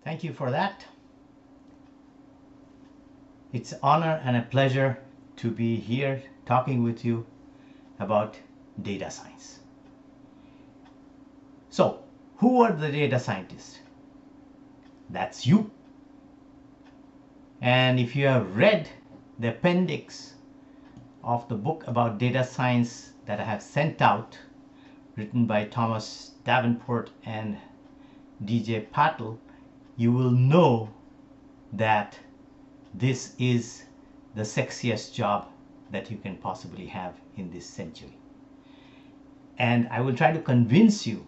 Thank you for that. It's an honor and a pleasure to be here talking with you about data science. So, who are the data scientists? That's you. And if you have read the appendix of the book about data science that I have sent out, written by Thomas Davenport and DJ Patel, you will know that this is the sexiest job that you can possibly have in this century. And I will try to convince you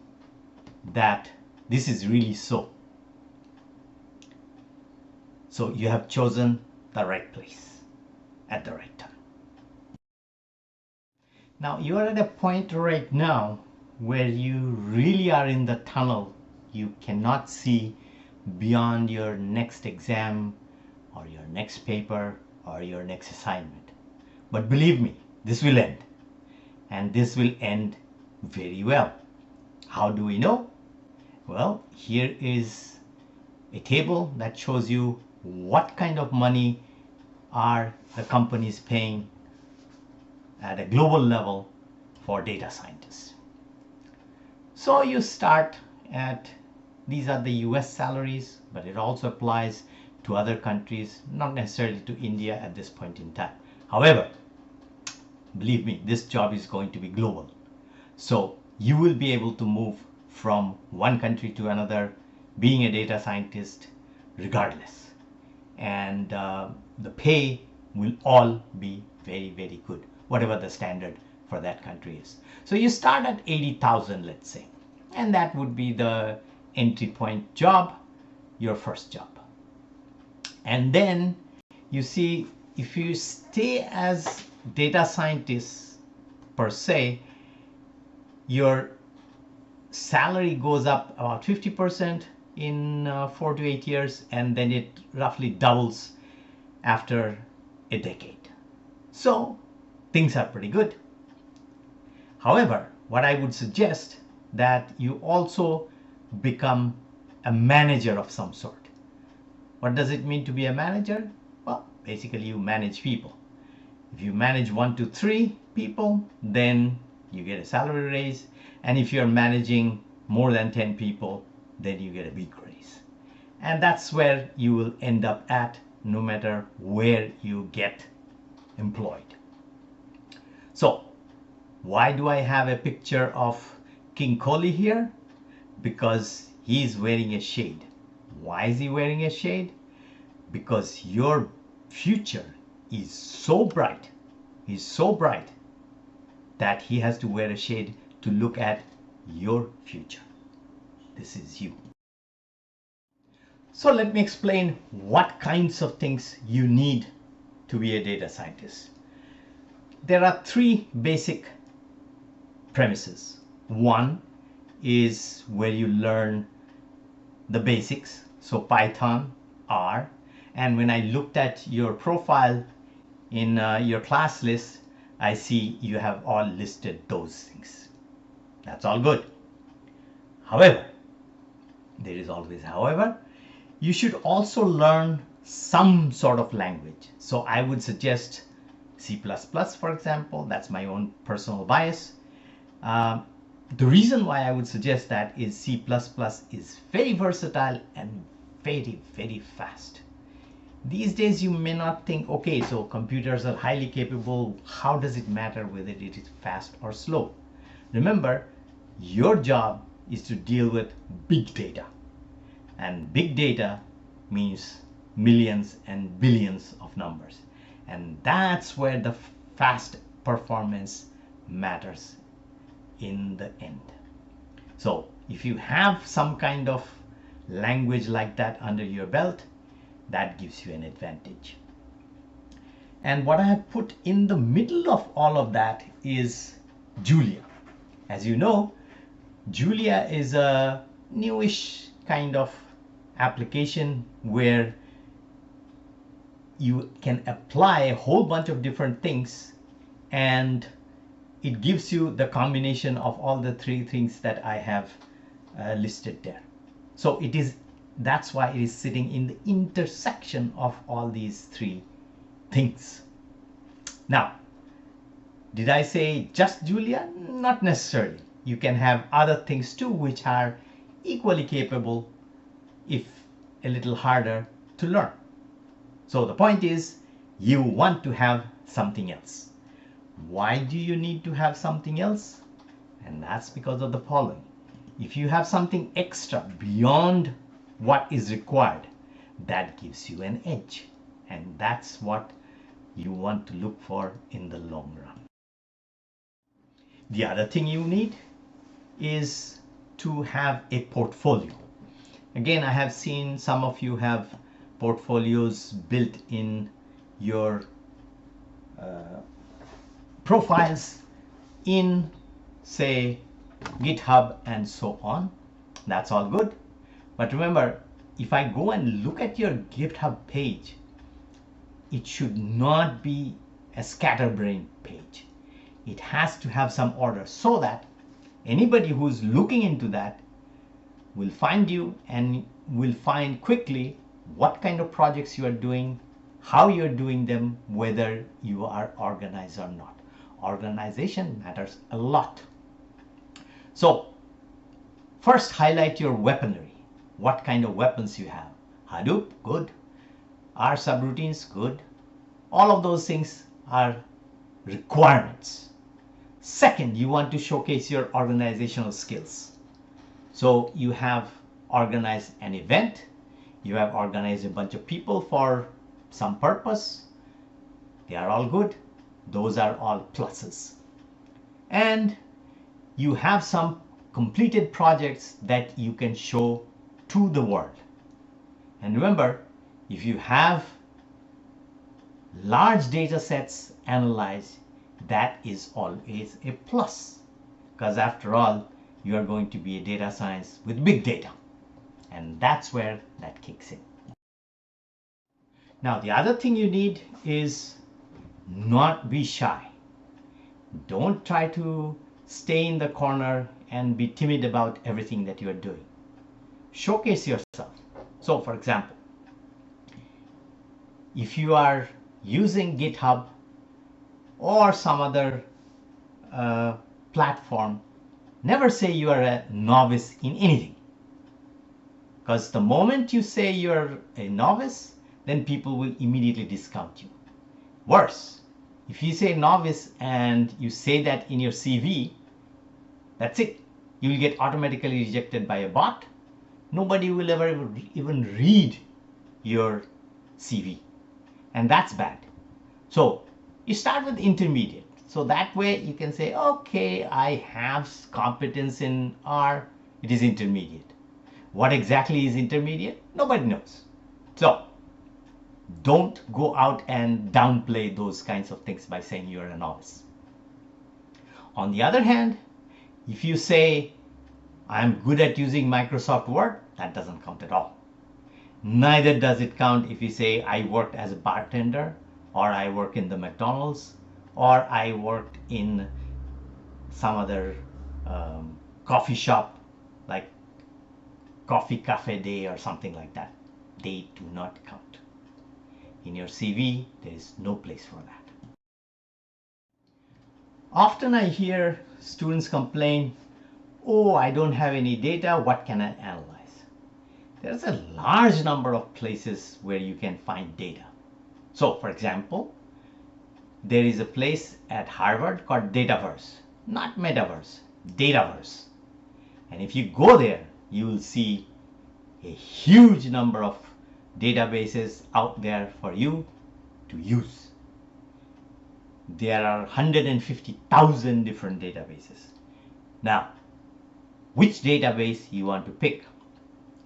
that this is really so. So you have chosen the right place at the right time. Now you are at a point right now where you really are in the tunnel. You cannot see beyond your next exam or your next paper or your next assignment. But believe me, this will end. And this will end very well. How do we know? Well, here is a table that shows you what kind of money are the companies paying at a global level for data scientists. So you start at, these are the US salaries, but it also applies to other countries, not necessarily to India at this point in time. However, believe me, this job is going to be global. So you will be able to move from one country to another being a data scientist regardless. And the pay will all be very, very good, whatever the standard for that country is. So you start at 80,000, let's say, and that would be the entry point job, your first job. And then you see, if you stay as data scientist per se, your salary goes up about 50% in 4 to 8 years, and then it roughly doubles after a decade. So things are pretty good. However, what I would suggest that you also become a manager of some sort. What does it mean to be a manager? Well, basically you manage people. If you manage 1 to 3 people, then you get a salary raise. And if you're managing more than 10 people, then you get a big raise. And that's where you will end up at, no matter where you get employed. So why do I have a picture of King Kohli here? Because he's wearing a shade. Why is he wearing a shade? Because your future is so bright, he's so bright that he has to wear a shade to look at your future. This is you. So let me explain what kinds of things you need to be a data scientist. There are 3 basic premises. One is where you learn the basics, so Python, R, and when I looked at your profile in your class list, I see you have all listed those things. That's all good. However, there is always however, you should also learn some sort of language. So I would suggest C++, for example. That's my own personal bias. The reason why I would suggest that is C++ is very versatile and very, very fast. These days you may not think, okay, so computers are highly capable. How does it matter whether it is fast or slow? Remember, your job is to deal with big data. And big data means millions and billions of numbers. And that's where the fast performance matters in the end. So if you have some kind of language like that under your belt, that gives you an advantage. And what I have put in the middle of all of that is Julia. As you know, Julia is a newish kind of application where you can apply a whole bunch of different things, and it gives you the combination of all the 3 things that I have listed there. So it is that's why it is sitting in the intersection of all these three things. Now, did I say just Julia? Not necessarily. You can have other things too which are equally capable, if a little harder to learn. So the point is, you want to have something else. Why do you need to have something else? And that's because of the following. If you have something extra beyond what is required, that gives you an edge. And that's what you want to look for in the long run. The other thing you need is to have a portfolio. Again, I have seen some of you have portfolios built in your profiles in, say, GitHub and so on. That's all good. But remember, if I go and look at your GitHub page, it should not be a scatterbrained page. It has to have some order so that anybody who's looking into that will find you and will find quickly what kind of projects you are doing, how you're doing them, whether you are organized or not. Organization matters a lot. So first, highlight your weaponry. What kind of weapons you have. Hadoop, good. R subroutines, good. All of those things are requirements. Second, you want to showcase your organizational skills. So you have organized an event, you have organized a bunch of people for some purpose. They are all good. Those are all pluses. And you have some completed projects that you can show to the world. And remember, if you have large data sets analyzed, that is always a plus, because after all, you are going to be a data science with big data, and that's where that kicks in. Now, the other thing you need is not be shy. Don't try to stay in the corner and be timid about everything that you are doing. Showcase yourself. So, for example, if you are using GitHub or some other platform, never say you are a novice in anything. Because the moment you say you're a novice, then people will immediately discount you. Worse, if you say novice and you say that in your CV, that's it. You will get automatically rejected by a bot. Nobody will ever even read your CV. And that's bad. So you start with intermediate. So that way you can say, okay, I have competence in R, it is intermediate. What exactly is intermediate? Nobody knows. So don't go out and downplay those kinds of things by saying you're a novice. On the other hand, if you say, I'm good at using Microsoft Word, that doesn't count at all. Neither does it count if you say, I worked as a bartender, or I work in the McDonald's, or I worked in some other coffee shop, like Coffee Cafe Day or something like that. They do not count. In your CV, there is no place for that. Often I hear students complain, oh, I don't have any data, what can I analyze? There's a large number of places where you can find data. So, for example, there is a place at Harvard called Dataverse, not Metaverse, Dataverse. And if you go there, you will see a huge number of databases out there for you to use. There are 150,000 different databases. Now, which database you want to pick?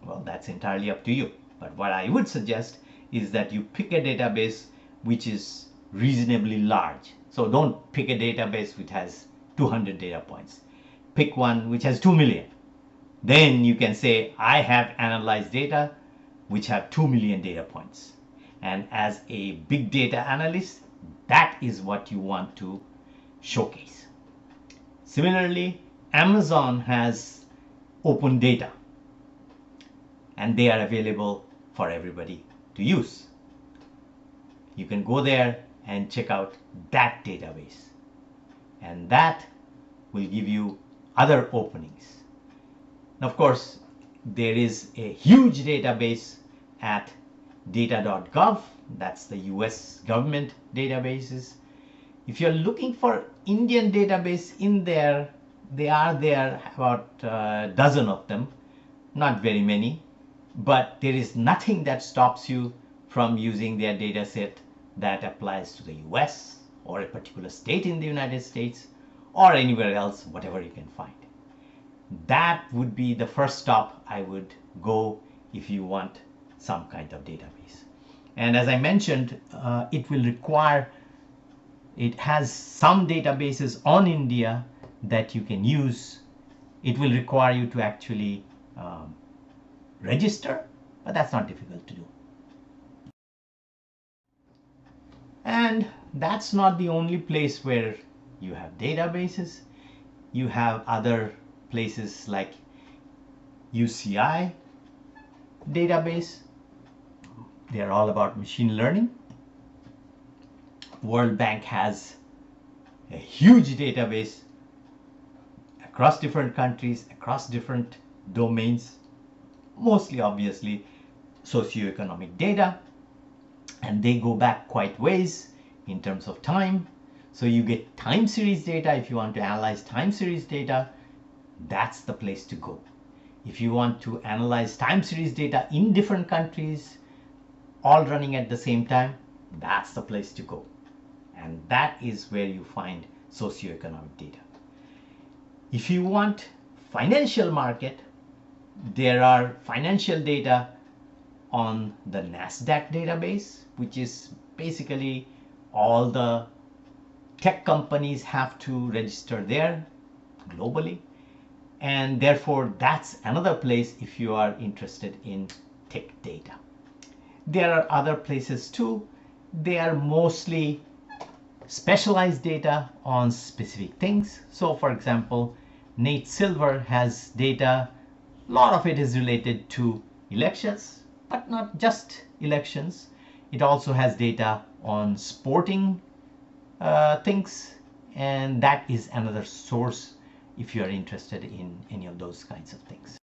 Well, that's entirely up to you. But what I would suggest is that you pick a database which is reasonably large. So don't pick a database which has 200 data points. Pick one which has 2 million. Then you can say, I have analyzed data which have 2 million data points. And as a big data analyst, that is what you want to showcase. Similarly, Amazon has open data. and they are available for everybody to use. You can go there and check out that database, and that will give you other openings. And of course, there is a huge database at data.gov. That's the US government databases. If you're looking for Indian database in there, they are there, about a dozen of them, not very many, but there is nothing that stops you from using their data set that applies to the US or a particular state in the United States or anywhere else, whatever you can find. That would be the first stop I would go if you want some kind of database. And as I mentioned, it has some databases on India that you can use. It will require you to actually register, but that's not difficult to do. And that's not the only place where you have databases. You have other places like UCI database. They're all about machine learning. World Bank has a huge database across different countries, across different domains, mostly obviously socioeconomic data, and they go back quite ways in terms of time. So you get time series data. If you want to analyze time series data, that's the place to go. If you want to analyze time series data in different countries, all running at the same time, that's the place to go. And that is where you find socioeconomic data. If you want financial market, there are financial data on the NASDAQ database, which is basically all the tech companies have to register there globally. And therefore, that's another place if you are interested in tech data. There are other places too. They are mostly specialized data on specific things. So for example, Nate Silver has data. A lot of it is related to elections, but not just elections. It also has data on sporting things, and that is another source if you are interested in any of those kinds of things.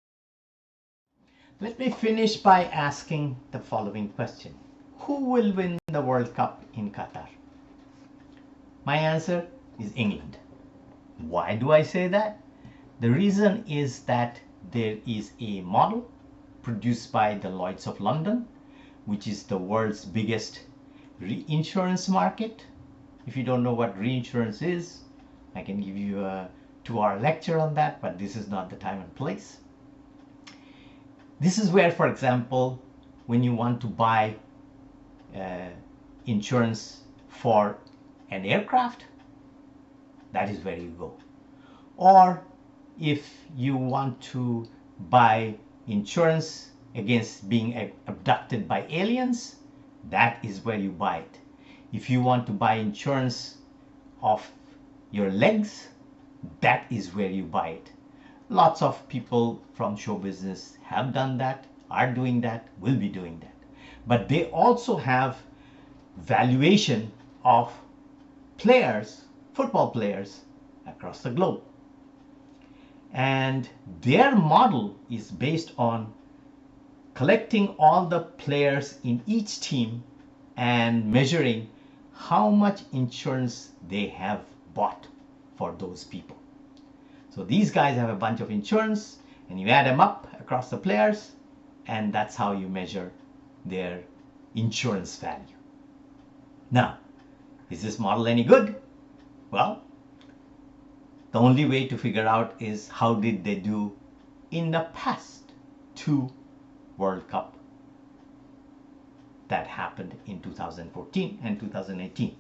Let me finish by asking the following question. Who will win the World Cup in Qatar? My answer is England. Why do I say that? The reason is that there is a model produced by the Lloyd's of London, which is the world's biggest reinsurance market. If you don't know what reinsurance is, I can give you a 2-hour lecture on that, but this is not the time and place. This is where, for example, when you want to buy insurance for an aircraft, that is where you go. Or if you want to buy insurance against being abducted by aliens, that is where you buy it. If you want to buy insurance of your legs, that is where you buy it. Lots of people from show business have done that, are doing that, will be doing that. But they also have valuation of players, football players across the globe. And their model is based on collecting all the players in each team and measuring how much insurance they have bought for those people. So these guys have a bunch of insurance, and you add them up across the players, and that's how you measure their insurance value. Now, is this model any good? Well, the only way to figure out is how did they do in the past 2 World Cup that happened in 2014 and 2018.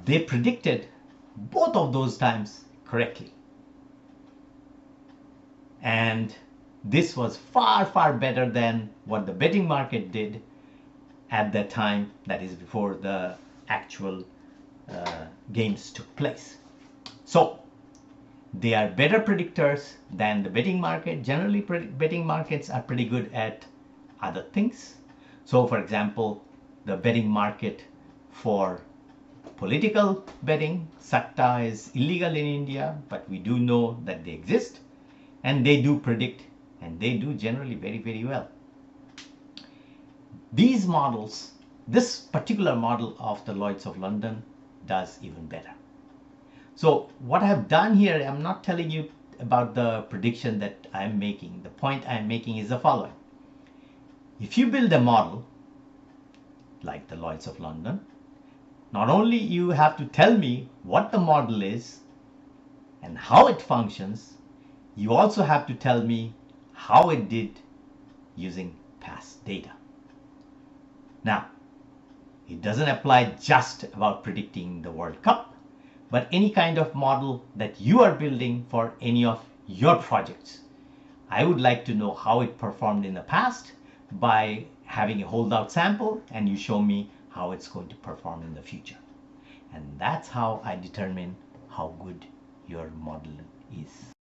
They predicted both of those times correctly. And this was far, far better than what the betting market did at that time, that is before the actual games took place. So They are better predictors than the betting market. Generally, betting markets are pretty good at other things. So, for example, the betting market for political betting, Satta, is illegal in India, but we do know that they exist and they do predict, and they do generally very, very well. These models, this particular model of the Lloyd's of London does even better. So what I've done here, I'm not telling you about the prediction that I'm making. The point I'm making is the following. If you build a model like the Lloyd's of London, not only you have to tell me what the model is and how it functions, you also have to tell me how it did using past data. Now, it doesn't apply just about predicting the World Cup, but any kind of model that you are building for any of your projects. I would like to know how it performed in the past by having a holdout sample, and you show me how it's going to perform in the future. And that's how I determine how good your model is.